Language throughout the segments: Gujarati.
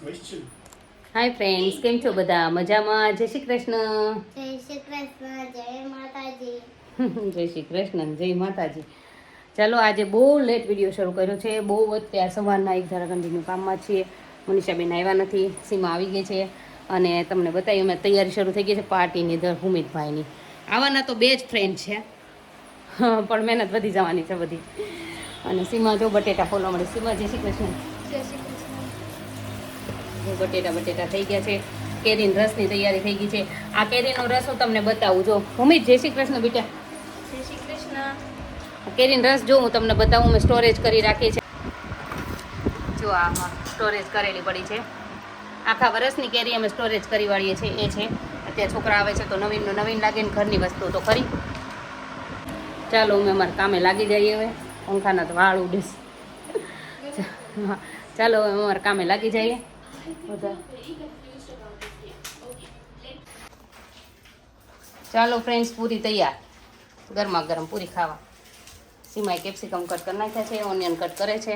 હાય ફ્રેન્ડ્સ, કેમ છો બધા? મજામાં? જય શ્રી કૃષ્ણ. જય શ્રી કૃષ્ણ, જય માતાજી. જય શ્રી કૃષ્ણ, જય માતાજી. ચાલો, આજે બહુ લેટ વિડીયો શરૂ કર્યો છે. બહુ અત્યારે સવારના એક ધારા કન્ટિન્યુ કામમાં છીએ. મનીષાબેન આવ્યા નથી, સીમા આવી ગઈ છે અને તમને બતાવી અમે તૈયારી શરૂ થઈ ગઈ છે પાર્ટીની. ભૂમિતભાઈની આવવાના તો બે જ ફ્રેન્ડ છે, પણ મહેનત વધી જવાની છે બધી. અને સીમા જો બટેટા ફોલવા મળે. સીમા, જય શ્રી કૃષ્ણ. જય શ્રી કૃષ્ણ. બટેટા થઈ ગયા છે. કેરીના રસની તૈયારી થઈ ગઈ છે. આ કેરીનો રસ હું તમને બતાવું. જો ભૂમિત, જય શ્રી કૃષ્ણ બેટા. જય શ્રી કૃષ્ણ. કેરીનો રસ જો હું તમને બતાવું. મેં સ્ટોરેજ કરી રાખી છે. જો આમાં સ્ટોરેજ કરેલી પડી છે. આખા વર્ષની કેરી અમે સ્ટોરેજ કરી વાળીએ છીએ. એ છે અત્યારે છોકરા આવે છે તો નવીન લાગે ને ઘરની વસ્તુ તો ખરી. ચાલો, અમે અમારા કામે લાગી જઈએ. હવે પંખાના તો વાળ ઉડીશ. ચાલો, હવે અમારા કામે લાગી જઈએ બધા. ચાલો ફ્રેન્ડ્સ, પૂરી તૈયાર. ગરમા ગરમ પૂરી ખાવા. સીમાએ કેપ્સિકમ કટ કરી નાખ્યા છે, ઓનિયન કટ કરે છે.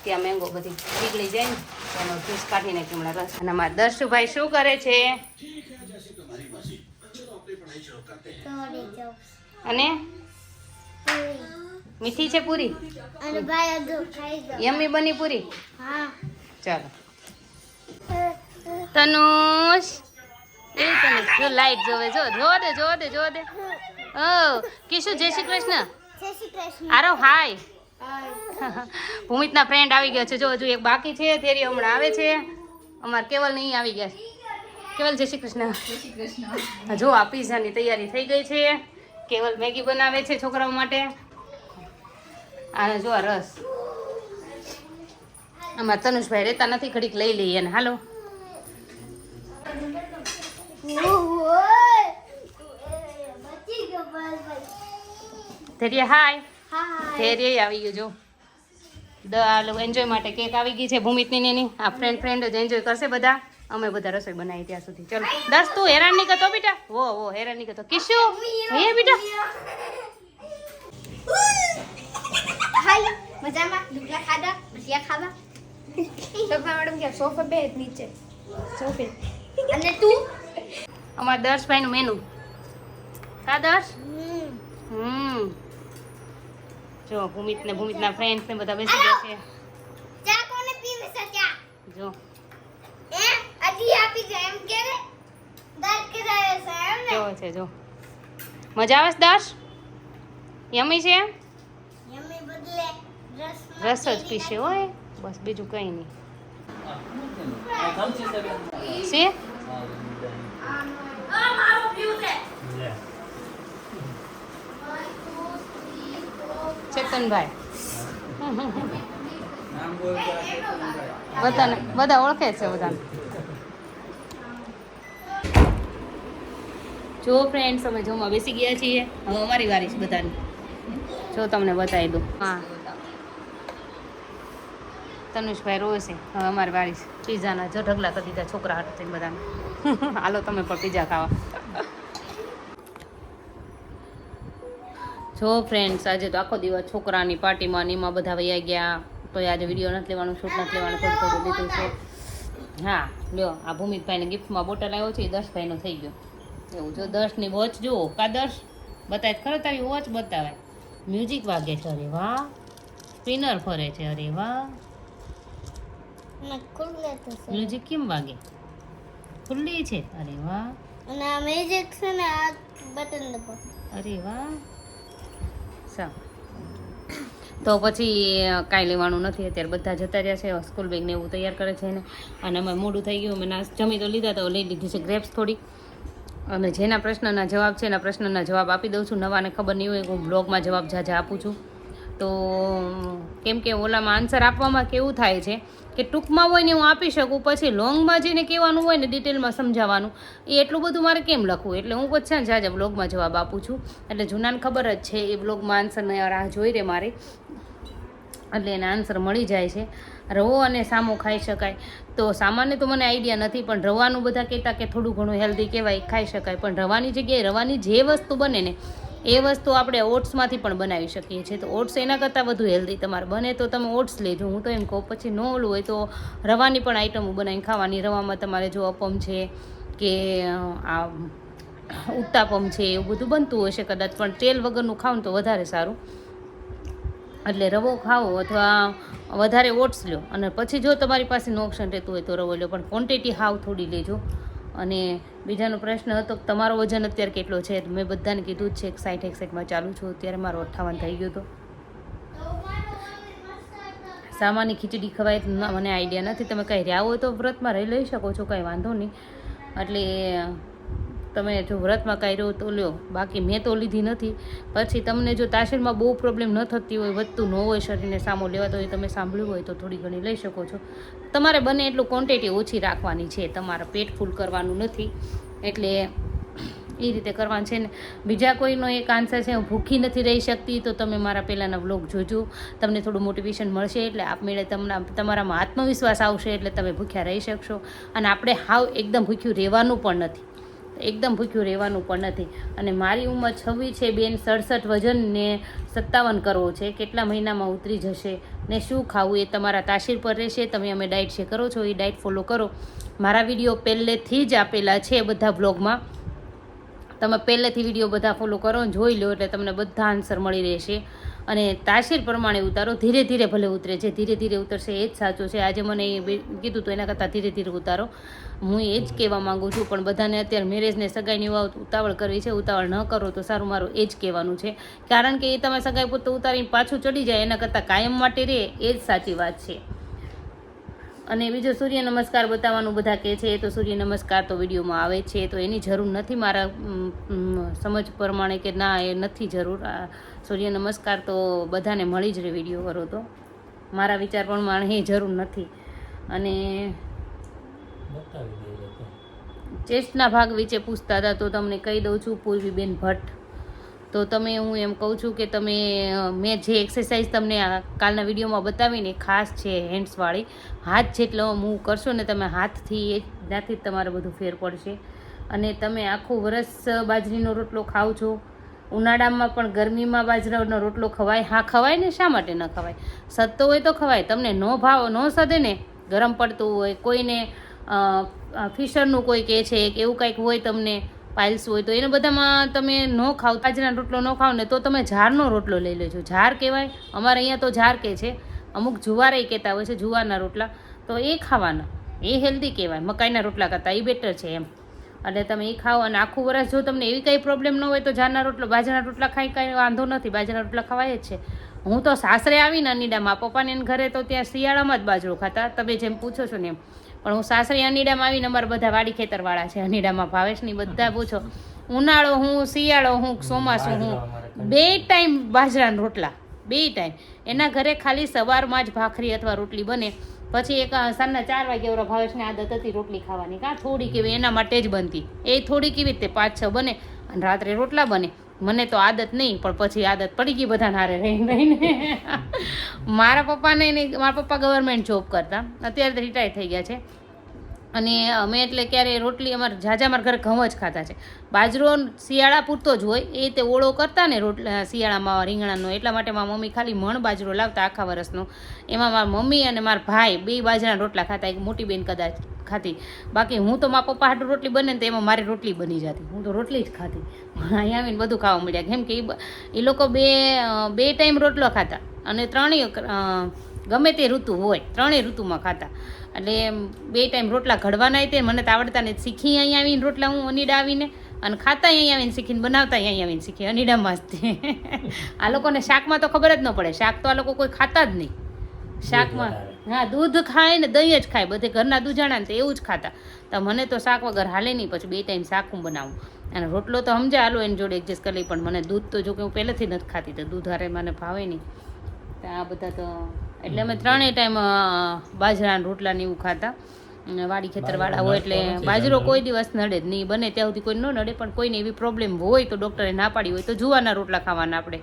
ત્યાં મેંગો બધી પીગળી જાય ને એનો જ્યુસ કાઢીને હમણાં રસ. અને અમારા દર્શુભાઈ શું કરે છે? અને મીઠી છે પૂરી? અને ભાઈ અડધો ખાઈ જાઓ. યમ્મી બની પૂરી? હા. ચાલો. તનુષ, એ તનુષ જો લાઈટ જોવે. જો જો દે. ઓ કિશુ, જય શ્રી કૃષ્ણ. જય શ્રી કૃષ્ણ. આરો હાય. ભૂમિતના ફ્રેન્ડ આવી ગયા છે. જો હજુ એક બાકી છે. તેરી હમણાં આવે છે. અમાર કેવલ નહીં આવી ગયા. કેવલ, જય શ્રી કૃષ્ણ. જો આ પીઝાની તૈયારી થઈ ગઈ છે. કેવલ મેગી બનાવે છે છોકરાઓ માટે. અને જો આ રસ. અમારા તનુષભાઈ રહેતા નથી, ઘડીક લઈ લઈએ અને હાલો. બચી ગયો બસ. ધેરિયા હાય. હા. ધેરિયા આવી ગયું. જો એન્જોય માટે કેક આવી ગઈ છે ભૂમિતની એની. આ ફ્રેન્ડ જ એન્જોય કરશે બધા. અમે બધા રસોઈ બનાવી ત્યાં સુધી. ચલો દસ, તું હેરાન નહીં કરતો બેટા. વો હેરાન નહીં કરતો. કિશુ, હે બેટા. હાય, મજામાં? ઢોકળા ખાધા? ભજીયા ખાધા? સોફા મેડમ કે સોફા બે નીચે સોફે. અને તું? અમારા દર્શભાઈનું મેનુ. હા દર્શ. જો ભૂમિતના ફ્રેન્ડ્સ ને બધા બેસી ગયા છે. ચા કોને પીવે છે ચા? જો અજી આપી જાય એમ કે રે દાંત કે જાય છે એમ ને. કેવો છે જો. મજા આવે છે દર્શ? યમી છે? યમી બદલે રસ જ પીશે હોય બસ, બીજું કંઈ નહીં. છે મારો વ્યૂ છે. ચેતનભાઈ બધા ઓળખે છે બધાને. જો ફ્રેન્ડ્સ, અમે જોમાં બેસી ગયા છીએ. હવે અમારી વારી છે બધાની. જો તમને બતાવી દઉં. હા, તનુષભાઈ રોવે છે. હવે અમારી વારી છે. પીઝાના જો ઢગલા કરી દીધા છોકરા હાટુ થઈને બધાને. હાલો તમે પણ પીઝા ખાવા. જો ફ્રેન્ડ્સ, આજે તો આખો દિવસ છોકરાની પાર્ટીમાં ને એમાં બધા વૈયા ગયા. તો આજે વિડીયો નથી લેવાનું, શૂટ નથી લેવાનું, થોડું લીધું છે. હા લ્યો, આ ભૂમિતભાઈને ગિફ્ટમાં બોટલ આવ્યો છે, એ દર્શભાઈનો થઈ ગયો. એવું જો દર્શની વોચ જુઓ. કા દર્શ બતાય ખરો તારી વોચ બતાવાય. મ્યુઝિક વાગે છે. અરે વાહ. સ્પિનર ફરે છે. અરે વાહ. ખુલ્લે તો છે. મ્યુઝિક કેમ વાગે? ખુલ્લી છે. અરે વાહ. અને આ મેજિક છે ને આ બટન દબાવો. અરે વાહ. તો પછી કાંઈ લેવાનું નથી. અત્યારે બધા જતા રહ્યા છે. સ્કૂલ બેગને એવું તૈયાર કરે છે ને. અને અમે મોડું થઈ ગયું. અમે જમી તો લીધા તો લઈ લીધી છે ગ્રેપ્સ થોડી. અને જેના પ્રશ્નના જવાબ છે એના પ્રશ્નના જવાબ આપી દઉં છું. નવાને ખબર નહીં હોય, હું બ્લોગમાં જવાબ ઝાઝા આપું છું. તો કેમ કે ઓલામાં આન્સર આપવામાં કેવું થાય છે કે ટૂંકમાં હોય ને હું આપી શકું, પછી લોંગમાં જઈને કહેવાનું હોય ને ડિટેલમાં સમજાવવાનું, એ એટલું બધું મારે કેમ લખવું. એટલે હું પછી છે ને ઝાઝા બ્લોગમાં જવાબ આપું છું. એટલે જૂનાને ખબર જ છે, એ બ્લોગમાં આન્સરને રાહ જોઈ રહે મારે, એટલે એને આન્સર મળી જાય છે. રવો અને સામો ખાઈ શકાય. તો સામાન્ય તો મને આઈડિયા નથી, પણ રવાનું બધા કહેતા કે થોડું ઘણું હેલ્ધી કહેવાય, ખાઈ શકાય. પણ રવાની જગ્યાએ રવાની જે વસ્તુ બને ને એ વસ્તુ આપણે ઓટ્સમાંથી પણ બનાવી શકીએ છીએ. તો ઓટ્સ એના કરતાં વધુ હેલ્ધી તમારે બને તો તમે ઓટ્સ લેજો. હું તો એમ કહું. પછી ન ઓલું હોય તો રવાની પણ આઈટમો બનાવીને ખાવાની. રવામાં તમારે જો અપમ છે કે આ ઉત્તાપમ છે એવું બધું બનતું હશે કદાચ, પણ તેલ વગરનું ખાવ ને તો વધારે સારું. એટલે રવો ખાઓ અથવા વધારે ઓટ્સ લો, અને પછી જો તમારી પાસે નો ઓપ્શન રહેતું હોય તો રવો લો, પણ ક્વોન્ટિટી હાવ થોડી લેજો. અને બીજાનો પ્રશ્ન હતો કે તમારો વજન અત્યારે કેટલો છે? મેં બધાને કીધું જ છે. 60-61માં ચાલુ છું અત્યારે. મારો 58 થઈ ગયો હતો. સામાની ખીચડી ખવાય મને આઈડિયા નથી. તમે કંઈ રહ્યા હોય તો વ્રતમાં લઈ શકો છો, કાંઈ વાંધો નહીં. એટલે તમે જો વ્રતમાં કાંઈ રહ્યો તો લ્યો, બાકી મેં તો લીધી નથી. પછી તમને જો તાસીરમાં બહુ પ્રોબ્લેમ ન થતી હોય, વધતું ન હોય શરીરને સામો લેવાતો હોય, તમે સાંભળ્યું હોય તો થોડી ઘણી લઈ શકો છો. તમારે બને એટલું ક્વોન્ટિટી ઓછી રાખવાની છે, તમારે પેટ ફૂલ કરવાનું નથી. એટલે એ રીતે કરવાનું છે ને. બીજા કોઈનો એક આન્સર છે, હું ભૂખી નથી રહી શકતી, તો તમે મારા પહેલાંના વ્લોગ જોજો. તમને થોડું મોટિવેશન મળશે, એટલે આપમેળે તમારામાં આત્મવિશ્વાસ આવશે, એટલે તમે ભૂખ્યા રહી શકશો. અને આપણે હાવ એકદમ ભૂખ્યું રહેવાનું પણ નથી. એકદમ ભૂખ્યું રહેવાનું પણ નથી. અને મારી ઉંમર 26 છે બેન, 67 વજન ને 57 કરવો છે. કેટલા મહિનામાં ઉતરી જશે ને શું ખાવું એ તમારા તાસીર પર રહેશે. તમે અમે ડાયટ છે કરો છો એ ડાયટ ફોલો કરો. મારા વિડીયો પહેલેથી જ આપેલા છે બધા બ્લોગમાં. તમે પહેલેથી વિડીયો બધા ફોલો કરો ને જોઈ લો, એટલે તમને બધા આન્સર મળી રહેશે. અને તાસીર પ્રમાણે ઉતારો. ધીરે ધીરે ભલે ઉતરે છે, ધીરે ધીરે ઉતરશે એ જ સાચું છે. આજે મને કીધું તો એના કરતાં ધીરે ધીરે ઉતારો. હું એ જ કહેવા માગું છું. પણ બધાને અત્યારે મેરેજને સગાઈની ઉતાવળ કરવી છે. ઉતાવળ ન કરો તો સારું, મારું એ જ કહેવાનું છે. કારણ કે એ તમે સગાઈ પૂરતું ઉતારીને પાછું ચડી જાય એના કરતાં કાયમ માટે રહે એ જ સાચી વાત છે. અને બીજો સૂર્ય નમસ્કાર બતાવવાનું બધા કહે છે, તો સૂર્ય નમસ્કાર તો વિડીયોમાં આવે છે, તો એની જરૂર નથી મારા સમજ પ્રમાણે કે ના એ નથી જરૂર. સૂર્ય નમસ્કાર તો બધાને મળી જ રહે વિડીયો કરો તો. મારા વિચાર પ્રમાણે એ જરૂર નથી. અને ચેસ્ટના ભાગ વિશે પૂછતા હતા તો તમને કહી દઉં છું, પૂર્વીબેન ભટ્ટ. તો તમે હું એમ કહું છું કે તમે મેં જે એક્સરસાઇઝ તમને કાલના વિડીયોમાં બતાવીને ખાસ છે હેન્ડ્સવાળી, હાથ જેટલો મૂવ કરશો ને તમે હાથથી, એ ત્યાંથી જ તમારે બધું ફેર પડશે. અને તમે આખું વરસ બાજરીનો રોટલો ખાઓ છો. ઉનાળામાં પણ ગરમીમાં બાજરાનો રોટલો ખવાય? હા ખવાય ને, શા માટે ન ખવાય? સદતો હોય તો ખવાય. તમને ન સદે ને, ગરમ પડતું હોય, કોઈને ફિશરનું કોઈ કહે છે કે એવું કંઈક હોય, તમને પાઇલ્સ હોય, તો એને બધામાં તમે ન ખાવ, બાજરાનો રોટલો ન ખાવ ને, તો તમે ઝારનો રોટલો લઈ લેજો. ઝાર કહેવાય અમારે અહીંયા તો, ઝાર કહે છે. અમુક જુવારે કહેતા હોય છે જુવારના રોટલા, તો એ ખાવાના. એ હેલ્ધી કહેવાય મકાઈના રોટલા કરતાં, એ બેટર છે એમ. એટલે તમે એ ખાઓ. અને આખું વરસ જો તમને એવી કંઈ પ્રોબ્લેમ ન હોય તો ઝારના રોટલો, બાજરાના રોટલા ખાઈ કાંઈ વાંધો નથી. બાજરાના રોટલા ખવાય જ છે. હું તો સાસરે આવીને અનીડામાં, પપ્પાને ઘરે તો ત્યાં શિયાળામાં જ બાજરો ખાતા, તમે જેમ પૂછો છો ને એમ. પણ હું સાસરે અનીડામાં આવીને, અમારા બધા વાડી ખેતરવાળા છે અનીડામાં, ભાવેશની બધા પૂછો. ઉનાળો હું, શિયાળો હું, ચોમાસું હું, 2 ટાઈમ બાજરાના રોટલા, 2 ટાઈમ. એના ઘરે ખાલી સવારમાં જ ભાખરી અથવા રોટલી બને. પછી એક સાંજના 4 વાગે ઓરા ભાવેશની આદત હતી રોટલી ખાવાની. કાં થોડી કેવી એના માટે જ બનતી. એ થોડી કેવી રીતે 5-6 બને અને રાત્રે રોટલા બને. મને તો આદત નહીં, પણ પછી આદત પડી ગઈ બધાને હારે રહીને. મારા પપ્પા ગવર્મેન્ટ જોબ કરતા, અત્યારે રિટાયર થઈ ગયા છે. અને અમે એટલે ક્યારે રોટલી અમારે મારા ઘરે ઘઉં જ ખાતા છે. બાજરો શિયાળા પૂરતો જ હોય, એ તે ઓળો કરતા ને રોટલા શિયાળામાં રીંગણાનો, એટલા માટે મારી મમ્મી ખાલી મણ બાજરો લાવતા આખા વર્ષનો. એમાં મારી મમ્મી અને મારા ભાઈ 2 બાજરાના રોટલા ખાતા. એક મોટી બેન કદાચ ખાતી. બાકી હું તો મારા પપ્પા હાટું રોટલી બને ને તો એમાં મારી રોટલી બની જતી. હું તો રોટલી જ ખાતી. અહીંયા આવીને બધું ખાવા મળ્યા. કેમ કે એ લોકો બે ટાઈમ રોટલો ખાતા. અને ગમે તે ઋતુ હોય, 3 ઋતુમાં ખાતા. એટલે 2 ટાઈમ રોટલા ઘડવાના તે મને તો આવડતા ને, શીખી અહીંયા આવીને રોટલા હું અનીડા આવીને, અને ખાતા અહીંયા આવીને શીખીને, બનાવતા અહીંયા આવીને શીખી અનીડામાં જ. આ લોકોને શાકમાં તો ખબર જ ન પડે. શાક તો આ લોકો કોઈ ખાતા જ નહીં. શાકમાં હા દૂધ ખાય ને દહીં જ ખાય, બધે ઘરના દૂધાણા ને તો એવું જ ખાતા. તો મને તો શાક વગર હાલે નહીં. પછી 2 ટાઈમ શાક હું બનાવું, અને રોટલો તો સમજે હાલો એની જોડે એડજસ્ટ કરી લઈ. પણ મને દૂધ તો જો કે હું પહેલેથી નથી ખાતી, તો દૂધ હારે મને ભાવે નહીં. તો આ બધા તો એટલે અમે 3 ટાઈમ બાજરાના રોટલા ને એવું ખાતા. વાડી ખેતરવાળા હોય એટલે બાજરો કોઈ દિવસ નડે જ નહીં. બને ત્યાં સુધી કોઈ ન નડે, પણ કોઈને એવી પ્રોબ્લેમ હોય તો ડૉક્ટરે ના પાડી હોય તો જુવારના રોટલા ખાવાના, આપણે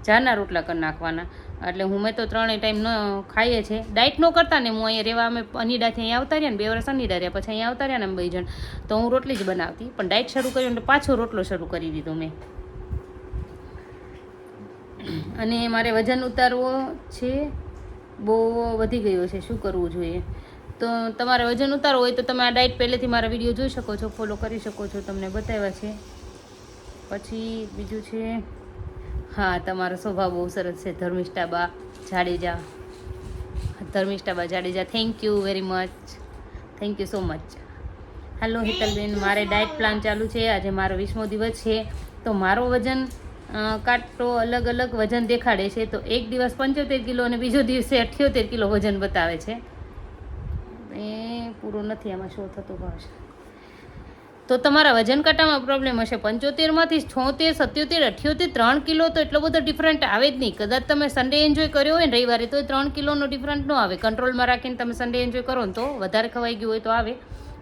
ઝારના રોટલા કરી નાખવાના. એટલે મેં તો 3 ટાઈમ ન ખાઈએ છીએ. ડાયટ ન કરતા ને, હું અહીંયા રહેવા, અમે અનીડાથી અહીંયા આવતા રહ્યા ને, 2 વર્ષ અનીડા રહ્યા, પછી અહીંયા આવતા રહ્યા ને અમે 2 જણ, તો હું રોટલી જ બનાવતી. પણ ડાયટ શરૂ કર્યું એટલે પાછો રોટલો શરૂ કરી દીધો મેં. અને મારે વજન ઉતારવો છે, બહુ વધી ગયો છે, શું કરવું જોઈએ? તો તમારે વજન ઉતારવું હોય તો તમે આ ડાયટ પહેલેથી મારા વિડીયો જોઈ શકો છો, ફોલો કરી શકો છો, તમને બતાવ્યા છે. પછી બીજું છે, હા તમારો સ્વભાવ બહુ સરસ છે Dharmishthaba Jadeja, thank you very much, thank you so much. Hello Hetalben, મારે ડાયટ પ્લાન ચાલુ છે, આજે મારો 20મો દિવસ છે. તો મારો વજન કાંટો અલગ અલગ વજન દેખાડે છે. તો એક દિવસ 75 કિલો અને બીજો દિવસે 78 કિલો વજન બતાવે છે. એ પૂરો નથી, આમાં શો થતો ભાવ. તો તમારા વજન કાંટામાં પ્રોબ્લેમ હશે. 75માંથી 76, 77, 78, 3 કિલો તો એટલો બધો ડિફરન્ટ આવે જ નહીં. કદાચ તમે સન્ડે એન્જોય કર્યો હોય ને રવિવારે, તો 3 કિલોનો ડિફરન્ટ ન આવે. કંટ્રોલમાં રાખીને તમે સન્ડે એન્જોય કરો ને તો વધારે ખવાઈ ગયું હોય તો આવે.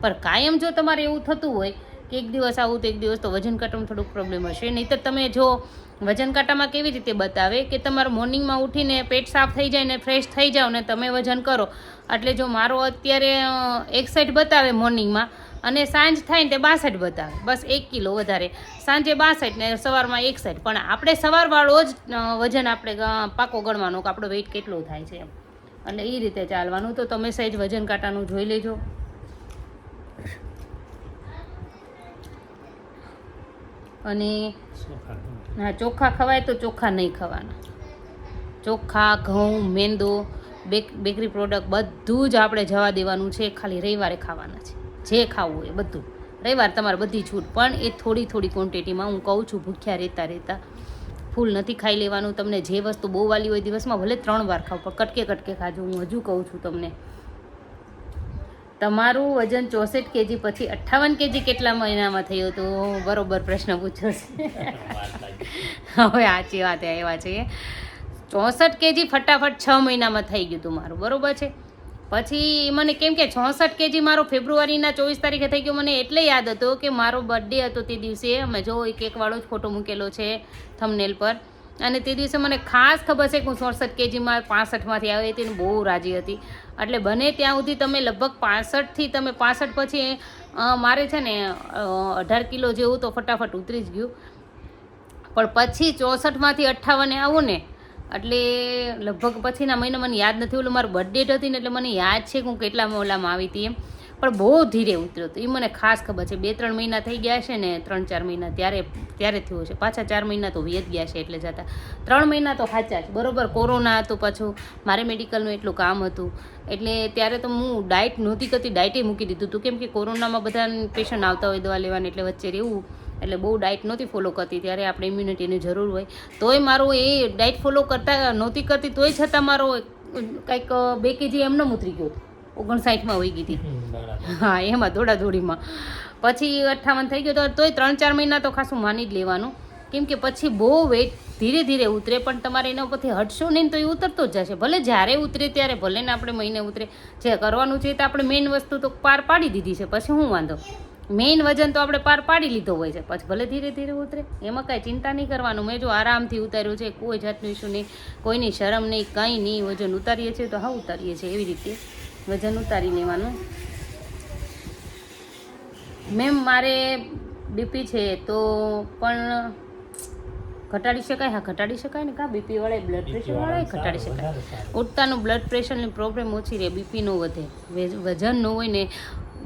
પણ કાયમ જો તમારે એવું થતું હોય કે એક દિવસ આવું તો એક દિવસ તો વજન કાંટામાં થોડુંક પ્રોબ્લેમ હશે. નહીં તો તમે જો વજન કાંટામાં કેવી રીતે બતાવે કે તમારે મોર્નિંગમાં ઉઠીને પેટ સાફ થઈ જાય ને ફ્રેશ થઈ જાઓ ને તમે વજન કરો. એટલે જો મારો અત્યારે 61 બતાવે મોર્નિંગમાં અને સાંજ થાય ને તે 62 બતાવે, બસ 1 કિલો વધારે. સાંજે 62 ને સવારમાં 61. પણ આપણે સવારવાળો જ વજન આપણે પાકો ગણવાનો કે આપણો વેઇટ કેટલો થાય છે એમ. એટલે એ રીતે ચાલવાનું. તો તમે સહેજ વજન કાંટાનું જોઈ લેજો. અને હા, ચોખા ખવાય તો ચોખા નહીં ખવાના. ચોખા, ઘઉં, મેંદો, બેકરી પ્રોડક્ટ બધું જ આપણે જવા દેવાનું છે. ખાલી રવિવારે ખાવાના છે. જે ખાવું હોય બધું રવિવાર તમારે બધી છૂટ, પણ એ થોડી થોડી ક્વોન્ટિટીમાં. હું કહું છું ભૂખ્યા રહેતા ફૂલ નથી ખાઈ લેવાનું. તમને જે વસ્તુ બહુ વાલી હોય દિવસમાં ભલે 3 વાર ખાવ, પણ કટકે ખાજો. હું હજુ કહું છું તમને. તમારું વજન 64 kg પછી 58 kg કેટલા મહિનામાં થયું? તો બરોબર પ્રશ્ન પૂછ્યો છે. હવે સાચી વાત એવા છે, 64 kg ફટાફટ 6 મહિનામાં થઈ ગયું હતું મારું, બરોબર છે. પછી મને કેમ કે 66 kg મારો ફેબ્રુઆરીના 24 તારીખે થઈ ગયો. મને એટલે યાદ હતો કે મારો બર્થડે હતો તે દિવસે. અમે જો એક વાળો જ ફોટો મૂકેલો છે થંબનેલ પર. અને તે દિવસે મને ખાસ ખબર છે કે હું 64 kgમાં 65માંથી આવી હતી ને બહુ રાજી હતી. એટલે બને ત્યાં સુધી તમે લગભગ 65થી તમે 65 પછી મારે છે ને 18 કિલો જેવું તો ફટાફટ ઉતરી જ ગયું. પણ પછી 64માંથી 58 આવું ને એટલે લગભગ પછીના મહિના મને યાદ નથી. ઓલું મારું બર્થડેટ હતી ને એટલે મને યાદ છે કે હું કેટલા ઓલામાં આવી હતી એમ. પણ બહુ ધીરે ઉતર્યો હતો એ મને ખાસ ખબર છે. 2-3 મહિના થઈ ગયા છે ને, 3-4 મહિના ત્યારે થયું છે. પાછા 4 મહિના તો વીત ગયા છે એટલે જતા. 3 મહિના તો સાચા છે, બરોબર. કોરોના હતું, પાછું મારે મેડિકલનું એટલું કામ હતું એટલે ત્યારે તો હું ડાયટ નહોતી કરતી. ડાયટે મૂકી દીધું હતું કેમ કે કોરોનામાં બધા પેશન્ટ આવતા હોય દવા લેવાની, એટલે વચ્ચે રહેવું. એટલે બહુ ડાયટ નહોતી ફોલો કરતી. ત્યારે આપણે ઇમ્યુનિટીની જરૂર હોય. તોય મારું એ ડાયટ ફોલો કરતા નહોતી કરતી, તોય છતાં મારો કંઈક 2 kg એમને ઉતરી ગયો હતો. 59માં હોઈ ગઈ હતી. હા, એમાં દોડાદોડીમાં. પછી 58 થઈ ગયો તો તોય 3-4 મહિના તો ખાસું માની જ લેવાનું. કેમ કે પછી બહુ વેઇટ ધીરે ધીરે ઉતરે. પણ તમારે એના ઉપરથી હટશો નહીં તો એ ઉતરતો જ જશે. ભલે જ્યારે ઉતરે ત્યારે, ભલે ને આપણે મહિને ઉતરે. જે કરવાનું છે તો આપણે મેઇન વસ્તુ તો પાર પાડી દીધી છે, પછી શું વાંધો? મેઇન વજન તો આપણે પાર પાડી લીધો હોય છે, પછી ભલે ધીરે ધીરે ઉતરે. એમાં કાંઈ ચિંતા નહીં કરવાનું. મેં જો આરામથી ઉતાર્યું છે, કોઈ જાતનું ઇસ્યુ નહીં, કોઈની શરમ નહીં, કંઈ નહીં. વજન ઉતારીએ છીએ તો હા ઉતારીએ છીએ, એવી રીતે વજન ઉતારી લેવાનું. મેમ મારે બીપી છે તો પણ ઘટાડી શકાય? હા, ઘટાડી શકાય ને. કાં બીપી વાળા બ્લડ પ્રેશર વાળા ઘટાડી શકાય. ઉઠતાનું બ્લડ પ્રેશરની પ્રોબ્લેમ ઓછી રહે, બીપી ન વધે. વજન ન હોય ને,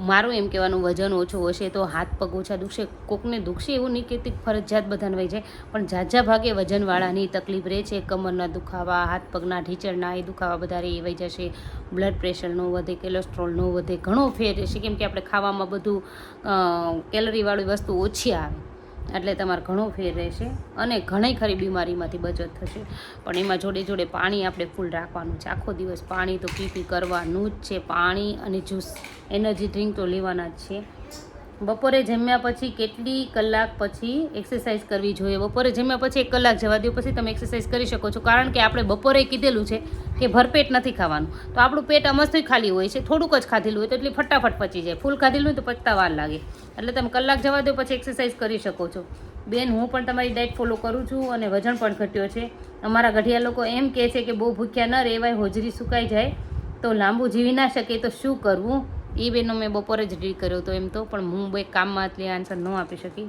મારું એમ કહેવાનું વજન ઓછું હશે તો હાથ પગ ઓછા દુખશે. કોકને દુખશે એવું નહીં કહેતી ફરજિયાત બધાને વહી જાય, પણ ઝાઝા ભાગે વજનવાળાની તકલીફ રહે છે. કમરના દુખાવા, હાથ પગના ઢીચળના એ દુખાવા બધા એ વહી જશે. બ્લડ પ્રેશર ન વધે, કોલેસ્ટ્રોલ ન વધે, ઘણો ફેર રહેશે. કેમ કે આપણે ખાવામાં બધું કેલરીવાળી વસ્તુ ઓછી આવે એટલે તમારે ઘણો ફેર રહેશે અને ઘણી ખરી બીમારીમાંથી બચત થશે. પણ એમાં જોડે જોડે પાણી આપણે ફૂલ રાખવાનું છે. આખો દિવસ પાણી તો પી કરવાનું જ છે. પાણી અને જ્યુસ, એનર્જી ડ્રિંક તો લેવાના જ છે. બપોરે જમ્યા પછી કેટલી કલાક પછી એક્સરસાઇઝ કરવી જોઈએ? બપોરે જમ્યા પછી 1 કલાક જવા દો, પછી તમે એક્સરસાઇઝ કરી શકો છો. કારણ કે આપણે બપોરે કીધેલું છે કે ભરપેટ નથી ખાવાનું. તો આપણું પેટ અમસ્તું ખાલી હોય છે, થોડુંક જ ખાધેલું હોય તો એટલે ફટાફટ પચી જાય. ફૂલ ખાધેલું હોય તો પચતા વાર લાગે. એટલે તમે કલાક જવા દો પછી એક્સરસાઇઝ કરી શકો છો. બેન, હું પણ તમારી ડાયટ ફોલો કરું છું અને વજન પણ ઘટ્યો છે. અમારા ગઢિયા લોકો એમ કહે છે કે બહુ ભૂખ્યા ન રહેવાય, હોજરી સુકાઈ જાય તો લાંબુ જીવી ના શકે, તો શું કરવું? એ બેનો મેં બપોરે જ ડીલ કર્યો હતો એમ તો, પણ હું બે કામમાં એટલે આન્સર ન આપી શકી.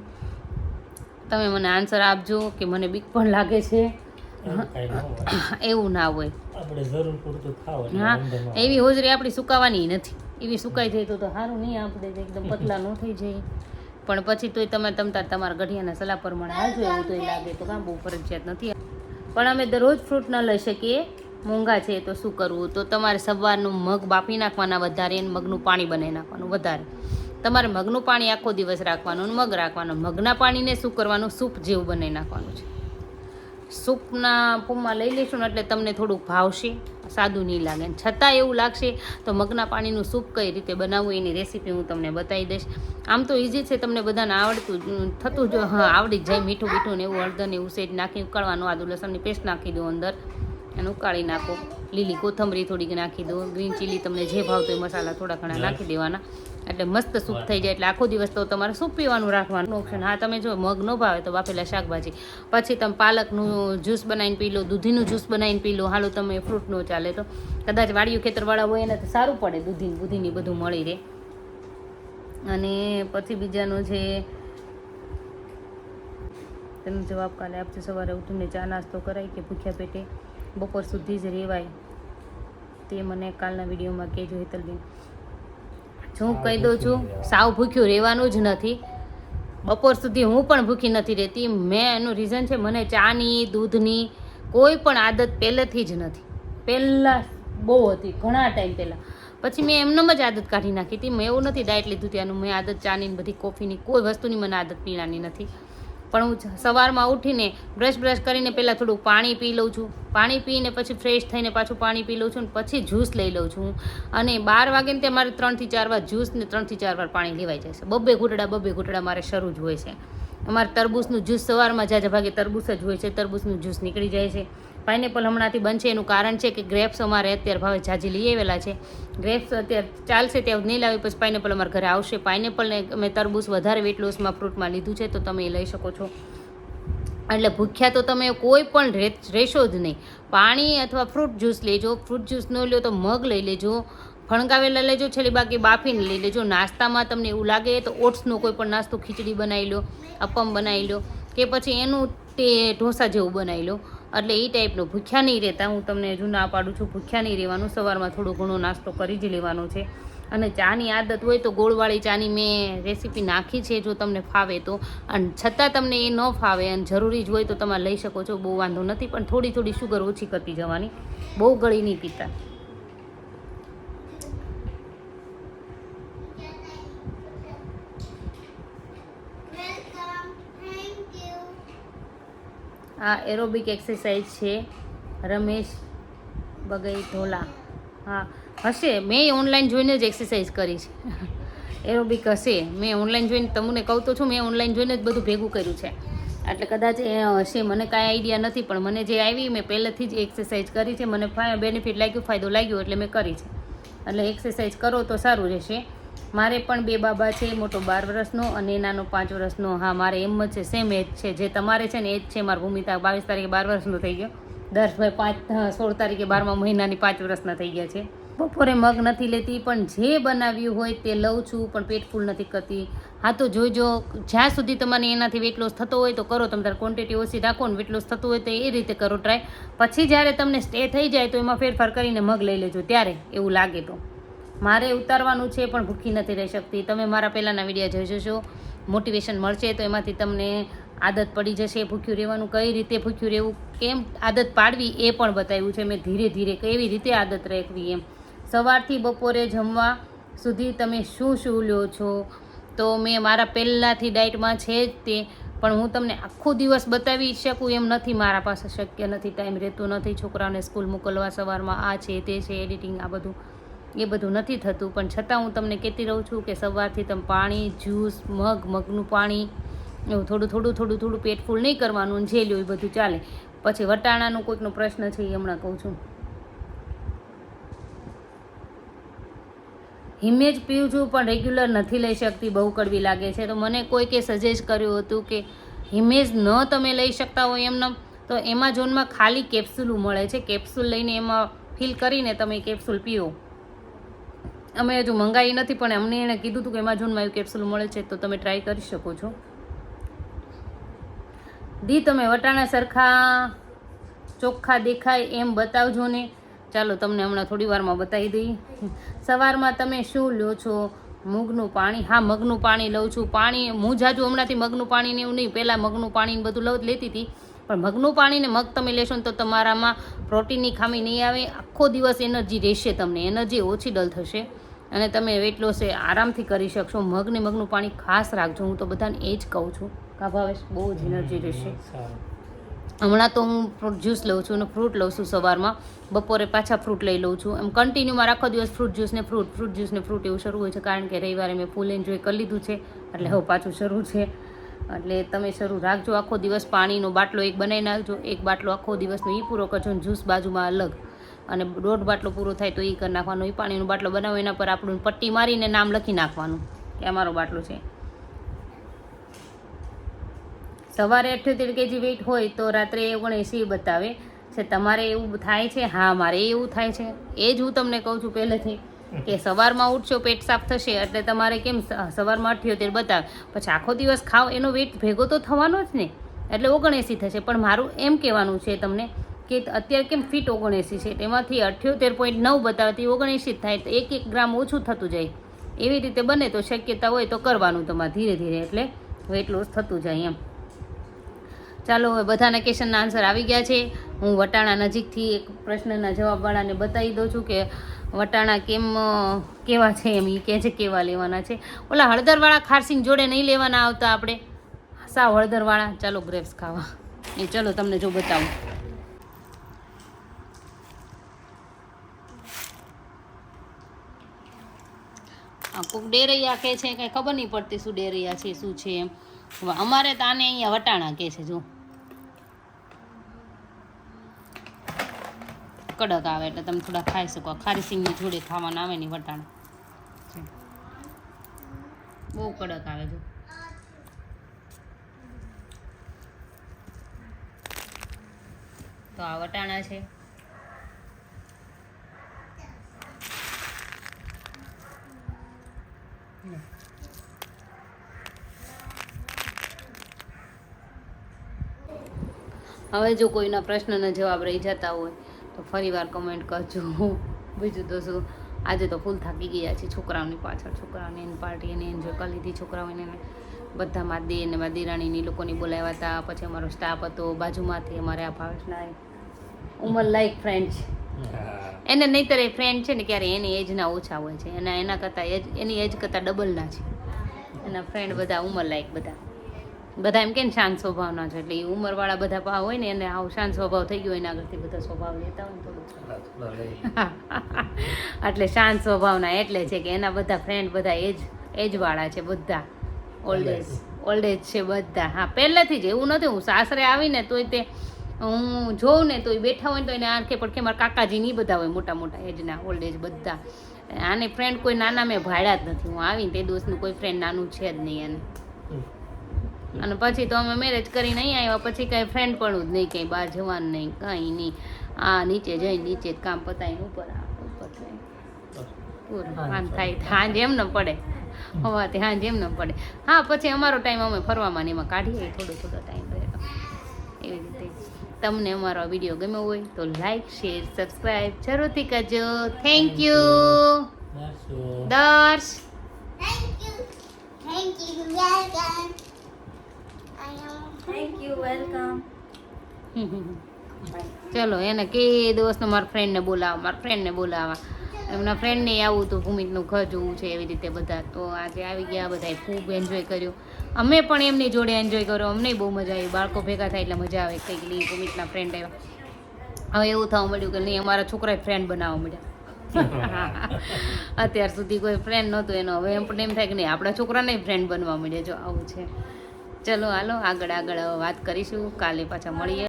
તમે મને આન્સર આપજો કે મને બીક પણ લાગે છે. એવું કાંઈ ન હોય. એવું ના હોય. આપણે જરૂર પૂરતું ખાવ એટલે હા વાંધો ન આવે. એવી હોજરી આપણી સુકાવાની નથી. એવી સુકાઈ જાય તો સારું નહીં, આપણે એકદમ પતલા ન થઈ જાય. પણ પછી તોય તમે તમારા ગઢિયાના સલાહ પ્રમાણે હાલજો, એવું તો લાગે તો કાં બહુ ફરજિયાત નથી. પણ અમે દરરોજ ફ્રૂટ ન લઈ શકીએ, મોંઘા છે તો શું કરવું? તો તમારે સવારનું મગ બાફી નાખવાના વધારે અને મગનું પાણી બનાવી નાખવાનું વધારે. તમારે મગનું પાણી આખો દિવસ રાખવાનું અને મગ રાખવાનો. મગના પાણીને શું કરવાનું? સૂપ જેવું બનાવી નાખવાનું છે. સૂપના ફૂમમાં લઈ લઈશું ને એટલે તમને થોડુંક ભાવશે, સાદું નહીં લાગે. છતાં એવું લાગશે તો મગના પાણીનું સૂપ કઈ રીતે બનાવવું એની રેસીપી હું તમને બતાવી દઈશ. આમ તો ઇઝી છે, તમને બધાને થતું જ આવડી જ જાય. મીઠું બીઠું ને એવું હળદર ને એવું સેજ નાખી ઉકાળવાનું. આદુ લસણની પેસ્ટ નાખી દો અંદર અને ઉકાળી નાખો. લીલી કોથમરી થોડીક નાખી દો. ગ્રીન ચીલી તમને જે ભાવતો એ મસાલા થોડા ઘણા નાખી દેવાના એટલે મસ્ત સૂપ થઈ જાય. એટલે આખો દિવસ તો તમારે સૂપ પીવાનું રાખવાનું ઓપ્શન. હા તમે જો મગ ન ભાવે તો બાફેલા શાકભાજી, પછી તમે પાલકનું જ્યુસ બનાવીને પી લો, દૂધીનું જ્યુસ બનાવીને પી લો. હાલો તમે ફ્રૂટ ન ચાલે તો કદાચ વાડિયું ખેતરવાળા હોય એને તો સારું પડે, દૂધીની બધું મળી રહે. અને પછી બીજાનું છે તેનો જવાબ કાલે આપજો. સવારે ઉઠીને ચા નાસ્તો કરાય કે ભૂખ્યા પેટે બપોર સુધી જ રહેવાય તે મને કાલના વિડીયોમાં કહેજો હેતલબેન. હું કહી દઉં છું, સાવ ભૂખ્યું રહેવાનું જ નથી. બપોર સુધી હું પણ ભૂખી નથી રહેતી. મેં એનું રીઝન છે, મને ચાની દૂધની કોઈ પણ આદત પહેલેથી જ નથી. પહેલાં બહુ હતી, ઘણા ટાઈમ પહેલાં. પછી મેં એમનેમ જ આદત કાઢી નાખી હતી. મેં એવું નથી ડાયટ લીધું ત્યાંનું. મેં આદત ચાની બધી કોફીની કોઈ વસ્તુની મને આદત પીવાની નથી. પણ હું સવારમાં ઉઠીને બ્રશ કરીને પહેલાં થોડુંક પાણી પી લઉં છું. પાણી પીને પછી ફ્રેશ થઈને પાછું પાણી પી લઉં છું ને પછી જ્યુસ લઈ લઉં છું. અને 12 વાગે ને ત્યાં મારે 3 થી 4 વાર જ્યુસ ને 3 થી 4 વાર પાણી લેવાઈ જાય છે. બબ્બે ઘૂંટડા મારે શરૂ જ હોય છે. અમારે તરબૂચનું જ્યુસ સવારમાં જાજા ભાગે તરબૂચ જ હોય છે. તરબૂચનું જ્યુસ નીકળી જાય છે. પાઇનેપલ હમણાંથી બનશે. એનું કારણ છે કે ગ્રેપ્સ અમારે અત્યારે ભાવે જાજી લઈ આવેલા છે. ગ્રેપ્સ અત્યારે ચાલશે ત્યાં નહીં લાવી, પછી પાઇનેપલ અમારા ઘરે આવશે. પાઇનેપલને અમે તરબૂચ વધારે વેટ લોસમાં ફ્રૂટમાં લીધું છે તો તમે એ લઈ શકો છો. એટલે ભૂખ્યા તો તમે કોઈ પણ રહેશો જ નહીં. પાણી અથવા ફ્રૂટ જ્યુસ લેજો. ફ્રૂટ જ્યુસ ન લો તો મગ લઈ લેજો, ફણગાવેલા લેજો, છેલ્લી બાકી બાફીને લઈ લેજો. નાસ્તામાં તમને એવું લાગે તો ઓટ્સનો કોઈ પણ નાસ્તો, ખીચડી બનાવી લો, અપમ બનાવી લો કે પછી એનું તે ઢોસા જેવું બનાવી લો. એટલે એ ટાઈપનું ભૂખ્યા નહીં રહેતા. હું તમને હજુ ના પાડું છું, ભૂખ્યા નહીં રહેવાનું. સવારમાં થોડો ઘણો નાસ્તો કરી જ લેવાનો છે. અને ચાની આદત હોય તો ગોળવાળી ચાની મેં રેસીપી નાખી છે, જો તમને ફાવે તો. અને છતાં તમને એ ન ફાવે અને જરૂરી જ હોય તો તમે લઈ શકો છો, બહુ વાંધો નથી. પણ થોડી શુગર ઓછી કરતી જવાની, બહુ ગળી નહીં પીતા. આ એરોબિક એક્સરસાઇઝ છે રમેશ બગઈધોલા. હા હશે, મેં ઓનલાઈન જોઈને જ એક્સરસાઇઝ કરી છે. એરોબિક હશે, મેં ઓનલાઈન જોઈને, તમને કહું તો છું, મેં ઓનલાઈન જોઈને જ બધું ભેગું કર્યું છે. એટલે કદાચ એ હશે, મને કાંઈ આઈડિયા નથી. પણ મને જે આવી મેં પહેલેથી જ એક્સરસાઇઝ કરી છે. મને બેનિફિટ લાગ્યું, ફાયદો લાગ્યો એટલે મેં કરી છે. એટલે એક્સરસાઇઝ કરો તો સારું રહેશે. મારે પણ 2 બાબા છે, મોટો 12 વર્ષનો અને નાનો 5 વર્ષનો. હા મારે એમ જ છે, સેમ એજ છે જે તમારે છે ને, એ જ છે. મારા ભૂમિતા 22 તારીખે 12 વર્ષનો થઈ ગયો. દર્શભાઈ 16 તારીખે 12મા મહિનાની 5 વર્ષના થઈ ગયા છે. બપોરે મગ નથી લેતી, પણ જે બનાવ્યું હોય તે લઉં છું, પણ પેટ ફૂલ નથી કરતી. હા તો જોઈજો, જ્યાં સુધી તમને એનાથી વેટ લોસ થતો હોય તો કરો. તમે તાર ક્વોન્ટિટી ઓછી રાખો ને વેટ લોસ થતું હોય તો એ રીતે કરો ટ્રાય. પછી જ્યારે તમને સ્ટે થઈ જાય તો એમાં ફેરફાર કરીને મગ લઈ લેજો ત્યારે એવું લાગે તો. મારે ઉતારવાનું છે પણ ભૂખી નથી રહી શકતી. તમે મારા પહેલાંના વિડીયો જોઈ જશો, મોટિવેશન મળશે તો એમાંથી તમને આદત પડી જશે ભૂખ્યું રહેવાનું. કઈ રીતે ભૂખ્યું રહેવું, કેમ આદત પાડવી એ પણ બતાવ્યું છે મેં. ધીરે ધીરે કેવી રીતે આદત રાખવી એમ. સવારથી બપોરે જમવા સુધી તમે શું લ્યો છો, તો મેં મારા પહેલાંથી ડાયટમાં છે જ તે. પણ હું તમને આખો દિવસ બતાવી શકું એમ નથી, મારા પાસે શક્ય નથી, ટાઈમ રહેતો નથી. છોકરાઓને સ્કૂલ મોકલવા સવારમાં આ છે તે છે, એડિટિંગ આ બધું, એ બધું નથી થતું. પણ છતાં હું તમને કહેતી રહું છું કે સવારથી તમે પાણી, જ્યુસ, મગનું પાણી એવું થોડું પેટ ફૂલ નહીં કરવાનું. જે લ્યો એ બધું ચાલે. પછી વટાણાનો કોઈકનો પ્રશ્ન છે એ હમણાં કહું છું. હિમેજ પીવું છું પણ રેગ્યુલર નથી લઈ શકતી, બહુ કડવી લાગે છે. તો મને કોઈકે સજેસ્ટ કર્યું હતું કે હિમેજ ન તમે લઈ શકતા હોય એમને તો એમેઝોનમાં ખાલી કેપ્સ્યુલ મળે છે. કેપ્સ્યુલ લઈને એમાં ફિલ કરીને તમે કેપ્સ્યુલ પીવો. અમે હજુ મંગાવી નથી પણ અમને એણે કીધું હતું કે એમેઝોનમાં એવું કેપ્સ્યુલ મળે છે તો તમે ટ્રાય કરી શકો છો. તમે વટાણા સરખા ચોખ્ખા દેખાય એમ બતાવજો ને. ચાલો તમને હમણાં થોડી વારમાં બતાવી દઈએ. સવારમાં તમે શું લો છો? મગનું પાણી. હા, મગનું પાણી લઉં છું. પાણી હું જાજુ હમણાંથી મગનું પાણી ને એવું નહીં, પહેલાં મગનું પાણી ને બધું લેતી હતી, પણ મગનું પાણી ને મગ તમે લેશો ને તો તમારામાં પ્રોટીનની ખામી નહીં આવે. આખો દિવસ એનર્જી રહેશે, તમને એનર્જી ઓછી ડલ થશે અને તમે વેટ લોસ આરામથી કરી શકશો. મગનું પાણી ખાસ રાખજો. હું તો બધાને એ જ કહું છું. કા ભાવેશ? બહુ જ એનર્જી રહેશે. સારું. હમણાં તો હું ફ્રૂટ જ્યુસ લઉં છું અને ફ્રૂટ લઉં છું સવારમાં. બપોરે પાછા ફ્રૂટ લઈ લઉં છું. એમ કન્ટિન્યુમાં આખો દિવસ ફ્રૂટ જ્યુસ ને ફ્રૂટ એવું શરૂ હોય છે, કારણ કે રવિવારે મેં ફૂલ એન્જોય કરી લીધું છે, એટલે હવે પાછું શરૂ છે. એટલે તમે શરૂ રાખજો. આખો દિવસ પાણીનો બાટલો એક બનાવી નાખજો. એક બાટલો આખો દિવસનો એ પૂરો કરજો અને જ્યુસ બાજુમાં અલગ, અને 1.5 બાટલો પૂરો થાય તો એ કરી નાખવાનો. એ પાણીનો બાટલો બનાવો, એના પર આપણું પટ્ટી મારીને નામ લખી નાખવાનું કે અમારો બાટલો છે. સવારે 78 kg વેઇટ હોય તો રાત્રે 79 બતાવે છે. તમારે એવું થાય છે? હા, મારે એવું થાય છે. એ જ હું તમને કહું છું પહેલેથી કે સવારમાં ઉઠશો, પેટ સાફ થશે એટલે તમારે કેમ સવારમાં 78 બતાવે, પછી આખો દિવસ ખાઓ એનો વેઇટ ભેગો તો થવાનો જ ને, એટલે 79 થશે. પણ મારું એમ કહેવાનું છે તમને કે અત્યારે કેમ ફિટ 79 છે, તેમાંથી 78.9 બતાવે તો 79 થાય, તો 1 ગ્રામ ઓછું થતું જાય. એવી રીતે બને તો શક્યતા હોય તો કરવાનું તમારે ધીરે ધીરે, એટલે વેઇટ લોસ થતું જાય એમ. ચાલો, હવે બધાના ક્વેશ્ચનના આન્સર આવી ગયા છે. હું વટાણા નજીકથી એક પ્રશ્નના જવાબવાળાને બતાવી દઉં છું કે વટાણા કેવા છે એમ. એ કહે છે કેવા લેવાના છે. ઓલા હળદરવાળા ખારસિંગ જોડે નહીં લેવાના આવતા આપણે, સાવ હળદરવાળા. ચાલો ગ્રેપ્સ ખાવા. એ ચલો તમને જો બતાવું. આ કોક ડેરૈયા કહે છે, કંઈ ખબર નહીં પડતી શું ડેરૈયા છે શું છે એમ. અમારે તો આને અહીંયા વટાણા કહે છે. જો કડક આવે એટલે તમે થોડા ખાઈ શકો. ખારી સિંગની જોડે ખાવાના આવે ને વટાણા બહુ કડક આવે. જો તો આ વટાણા છે. હવે જો કોઈના પ્રશ્નના જવાબ રહી જતા હોય તો ફરીવાર કમેન્ટ કરજો. બીજું તો શું, આજે તો ફૂલ થાકી ગયા છે છોકરાઓની પાછળ. છોકરાઓની એની પાર્ટી એને એન્જોય કરી લીધી. છોકરાઓને બધા મારા દે ને મારા દિરાણીની લોકોની બોલાવ્યા હતા. પછી અમારો સ્ટાફ હતો બાજુમાંથી. અમારે આ ભાવેશના ઉંમર લાયક ફ્રેન્ડ છે. એને નહીંતર એ ફ્રેન્ડ છે ને ક્યારે એની એજના ઓછા હોય છે, એના કરતાં એની એજ કરતાં ડબલના છે એના ફ્રેન્ડ. બધા ઉંમર લાયક, બધા એમ કે ને શાંત સ્વભાવના છે, એટલે એ ઉંમરવાળા બધા હોય ને એને આવું શાંત સ્વભાવ થઈ ગયો, એના આગળથી બધા સ્વભાવ લેતા હોય ને થોડું એટલે શાંત સ્વભાવના. એટલે છે કે એના બધા ફ્રેન્ડ બધા એજવાળા છે, બધા ઓલ્ડ એજ છે બધા. હા, પહેલેથી જ એવું નથી. હું સાસરે આવીને તોય તે હું જોઉં ને તો એ બેઠા હોય ને તો એને આંખે પડખે મારા કાકાજી ની બધા હોય, મોટા મોટા એજના ઓલ્ડ એજ બધા. આને ફ્રેન્ડ કોઈ નાના મેં ભાડ્યા જ નથી. હું આવીને તે દોસ્તનું કોઈ ફ્રેન્ડ નાનું છે જ નહીં એને. અને પછી તો અમે મેરેજ કરીને અહીં આવ્યા પછી કાંઈ ફ્રેન્ડ પણ જ નહીં, કંઈ બહાર જવાનું નહીં, કાંઈ નહીં. આ નીચે જઈને નીચે જ કામ પતાવીને ઉપર પૂરું કામ થાય. હાંજ એમ ન પડે, હવાથી હાંજ એમ ન પડે. હા, પછી અમારો ટાઈમ અમે ફરવામાં ને એમાં કાઢીએ થોડો ટાઈમ રહેલો. એવી રીતે તમને અમારો વિડીયો ગમ્યો હોય તો લાઈક, શેર, સબસ્ક્રાઈબ જરૂરથી કરજો. Thank you Darsh. Thank you, welcome. ચલો એને કે દોસ્તને મારા ફ્રેન્ડને બોલાવવા. એમના ફ્રેન્ડને આવું તો ભૂમિકનું ઘર જોવું છે, એવી રીતે બધા. તો આજે આવી ગયા, બધાએ ખૂબ એન્જોય કર્યો. અમે પણ એમની જોડે એન્જોય કર્યો. અમને બહુ મજા આવી. બાળકો ભેગા થાય એટલે મજા આવે. કંઈક લી ભૂમિકના ફ્રેન્ડ આવ્યા. હવે એવું થવા મળ્યું કે નહીં, અમારા છોકરાએ ફ્રેન્ડ બનાવવા મળ્યા. અત્યાર સુધી કોઈ ફ્રેન્ડ નહોતું એનો. હવે એમ પણ એમ થાય કે નહીં, આપણા છોકરાને ફ્રેન્ડ બનવા મળ્યા. જો આવું છે. ચલો હાલો આગળ વાત કરીશું. કાલે પાછા મળીએ.